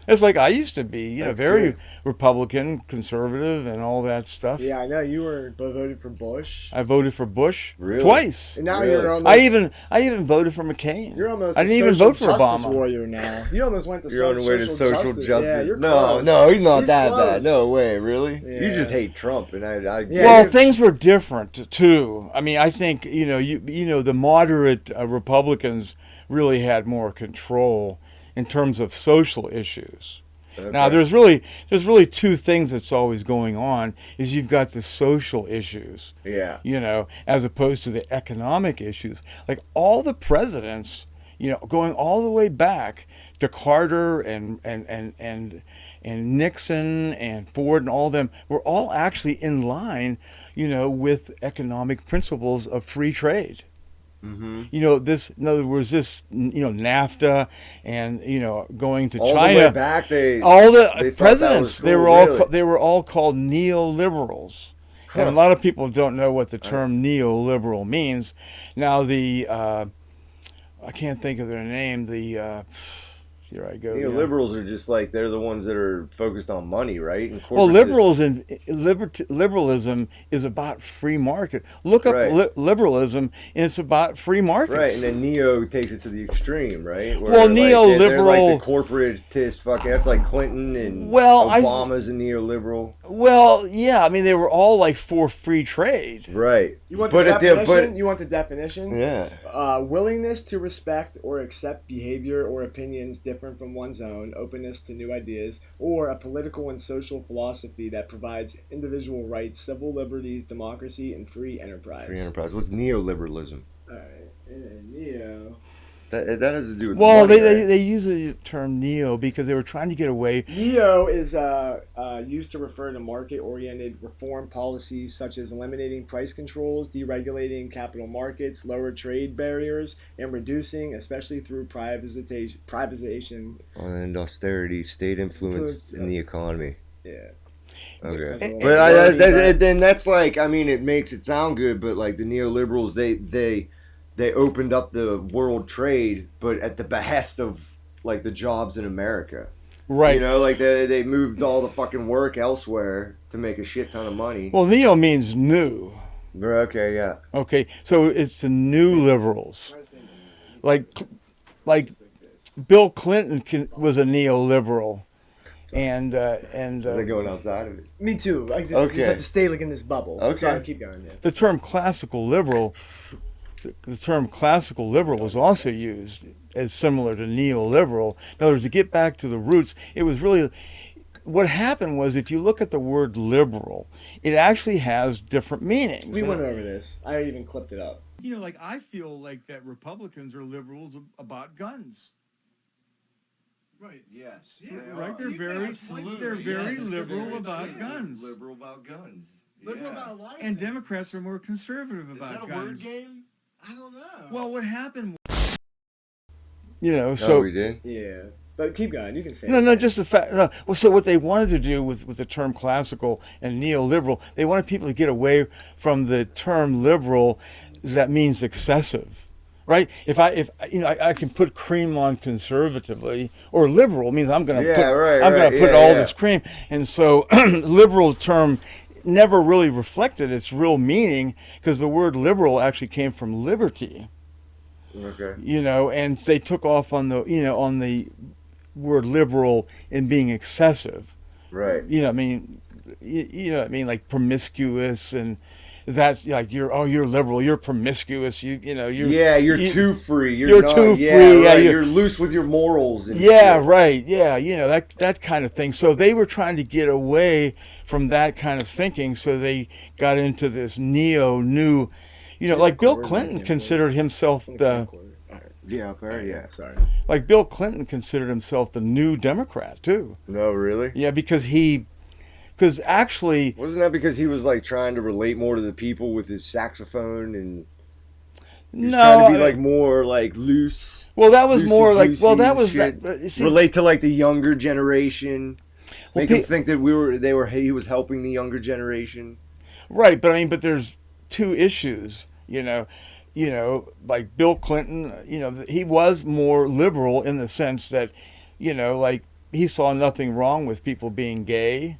It's like I used to be, That's very good. Republican, conservative, and all that stuff. Yeah, I know you were voted for Bush, I voted for Bush Really? twice. and now Really? you're almost. I even voted for McCain. You're almost. I a didn't even social vote for justice Obama. warrior now. You almost went to. You're on the way to social justice. Yeah, you're no, close. no, he's not He's that close. bad. No way, really. Yeah. You just hate Trump, and I Yeah, Well, you- things were different too. I mean, I think the moderate Republicans really had more control in terms of social issues. Okay. Now, there's really two things that's always going on. Is you've got the social issues, Yeah. as opposed to the economic issues. Like all the presidents, going all the way back to Carter and Nixon and Ford and all them were all actually in line, with economic principles of free trade. Mm-hmm. In other words, NAFTA and going to All China. the way back, All the they thought that presidents, was they cool, were all really? they were all called neoliberals, and a lot of people don't know what the term neoliberal means. Now I can't think of their name. Here I go. Neoliberals are just like they're the ones that are focused on money, right? And Well, corporatism- liberalism is about free market. Look up Right. liberalism, and it's about free markets. Right, and then Neo takes it to the extreme, right? Where, Well, they're neoliberal- like the corporatist fucking. That's like Clinton and Well, Obama's a neoliberal, Well, yeah, I mean they were all like for free trade. right? You want But the at the- definition? but- You want the definition? Yeah, Willingness to respect or accept behavior or opinions different from one's own, openness to new ideas, or a political and social philosophy that provides individual rights, civil liberties, democracy, and free enterprise. free enterprise. What's neoliberalism? Alright, Neo. That has to do with Well, money, they right? they use the term neo because they were trying to get away. Neo is used to refer to market-oriented reform policies such as eliminating price controls, deregulating capital markets, lower trade barriers, and reducing, especially through privatization. And austerity, state influence in the economy. Yeah. Okay, That's a but lot. then that's like, I mean, it makes it sound good, but like the neoliberals, they opened up the world trade, but at the behest of like the jobs in America. Right. Like they moved all the fucking work elsewhere to make a shit ton of money. Well, neo means new. Okay, yeah. Okay, so it's the new liberals. Like Bill Clinton was a neoliberal, and Is that going outside of it? Me too. Like this, Okay. you have to stay like in this bubble. Okay. Sorry, keep going. Yeah. the term classical liberal. The term classical liberal was also used as similar to neoliberal. In other words, to get back to the roots, it was really what happened was if you look at the word liberal, it actually has different meanings. We went over this. I even clipped it up. Like I feel like that Republicans are liberals about guns. Right. Yes. Right. They're very liberal about guns. Liberal about guns. Liberal about a lot of And things. Democrats are more conservative Is about that a guns. word game? I don't know. Well, what happened? So So we did. Yeah. But keep going. You can say no, it. just the fact. No. Well, so what they wanted to do with the term classical and neoliberal, they wanted people to get away from the term liberal, that means excessive, right? If I can put cream on conservatively, or liberal means I'm going to put all this cream, and so liberal term never really reflected its real meaning because the word liberal actually came from liberty. Okay. And they took off on the word liberal in being excessive. Right. I mean, like promiscuous, and that's like you're liberal, you're promiscuous, you're too free. You're not, too yeah, free, yeah, Right. You're loose with your morals. And yeah, shit. right, yeah, that kind of thing. So they were trying to get away from that kind of thinking, so they got into this new. Like Bill Clinton considered himself the Sorry. like Bill Clinton considered himself the new Democrat too. No, really. Yeah, because actually Wasn't that because he was like trying to relate more to the people with his saxophone and he was trying to be like more like loose? Well, that was more like loosey-goosey that was shit. that. See, relate to like the younger generation. Well, Make him think that he was helping the younger generation. right, but there's two issues. you know, like Bill Clinton, you know, he was more liberal in the sense that, you know, like he saw nothing wrong with people being gay,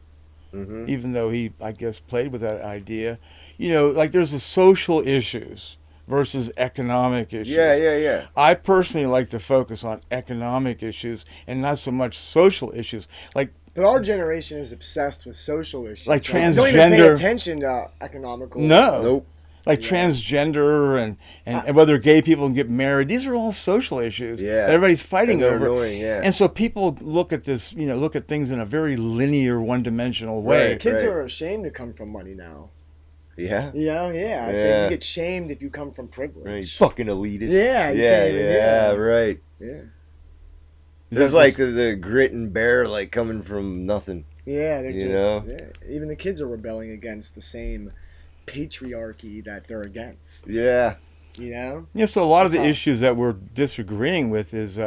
Mm-hmm. even though he, I guess, played with that idea. You know, like there's the social issues versus economic issues. Yeah. I personally like to focus on economic issues and not so much social issues. Like But our generation is obsessed with social issues. Like right? Don't even pay transgender- attention to economical. No. Nope. like Yeah. transgender and whether gay people can get married. These are all social issues Yeah. that everybody's fighting And they're over. annoying, yeah. And so people look at this, you know, look at things in a very linear, one-dimensional way. Right. Kids are ashamed to come from money now. Yeah. Yeah. I Yeah. think you get shamed if you come from privilege. Right. Fucking elitist. Yeah, you Yeah. can't even- Yeah. Right. Yeah. Is There's that the grit and bear like coming from nothing. Yeah, they're You just know? yeah. Even the kids are rebelling against the same patriarchy that they're against. Yeah. You know? Yeah, so a lot of the That's all. issues that we're disagreeing with is,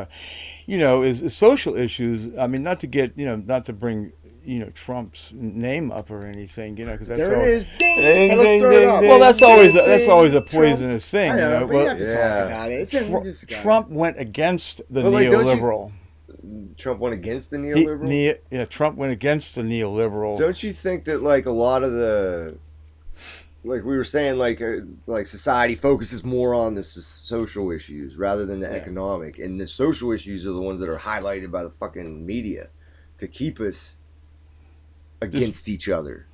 you know, is social issues. I mean, not to get, you know, not to bring, you know, Trump's name up or anything, you know, because that's There all. it is. Ding! Ding, Let's ding, throw it ding, up. ding. Well, that's always Ding, that's always a Trump. poisonous thing, I you know, know. but you Well, have to Yeah. talk about it. It's Trump went against the But, like, don't you- neoliberal. Trump went against the He- neoliberal. yeah, Trump went against the neoliberal. Don't you think that like a lot of the, like we were saying, like society focuses more on the social issues rather than the Yeah. economic, and the social issues are the ones that are highlighted by the fucking media to keep us against each other.